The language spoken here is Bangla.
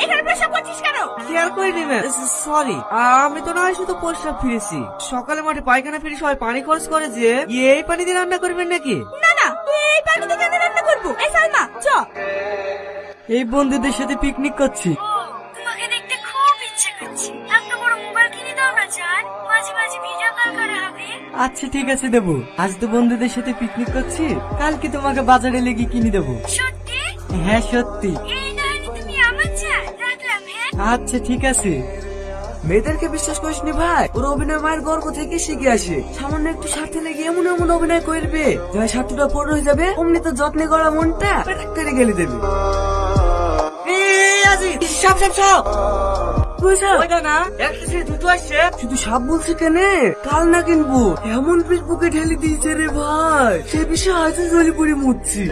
এখানে প্রসাব করছিস কেন? খেয়াল করিনি ম্যাম, সরি। আমি তো না হয় শুধু প্রস্রাব ফিরেছি। সকালে মাঠে পায়খানা ফিরে সবাই পানি খরচ করে যে এই পানি দিয়ে রান্না করবেন নাকি? না না, এই পানিতে কেন রান্না করবো? এই সালমা চ। এই বন্ধুদের সাথে পিকনিক করছি। তোমাকে দেখতে খুব ইচ্ছে করছে। একটা বড় মোবাইল কিনে দাও না জান, মাঝে মাঝে ভিডিও কল করা হবে। আচ্ছা ঠিক আছে দেবো। আজ তো বন্ধুদের সাথে পিকনিক করছি, কালকে তোমাকে বাজারে লেগে কিনে দেবো। সত্যি? হ্যাঁ সত্যি। এই নাহলে তুমি আমার জান। রাখলাম হ্যাঁ। আচ্ছা ঠিক আছে। মেয়েদেরকে বিশ্বাস করিস নি ভাই, ওর অভিনয় মায়ের গর্ব থেকে শিখে আসে। সামান্য একটু স্বার্থে লেগে এমন এমন অভিনয় করবে, যখন স্বার্থটা পড়ে হয়ে যাবে অমনি তো যত্নে করা মনটা পেটাক করে গেলে দেবে। সাপ সাপ সাপ, ওইটা না একটা ছেলে দুটো আসছে। শুধু সাপ বলছে কেন, কাল না কিনবো এমন ফেসবুকে ঢেলে দিয়েছে রে ভাই, সে বিষয়ে হয়তো জলি পড়ে মুচ্ছি।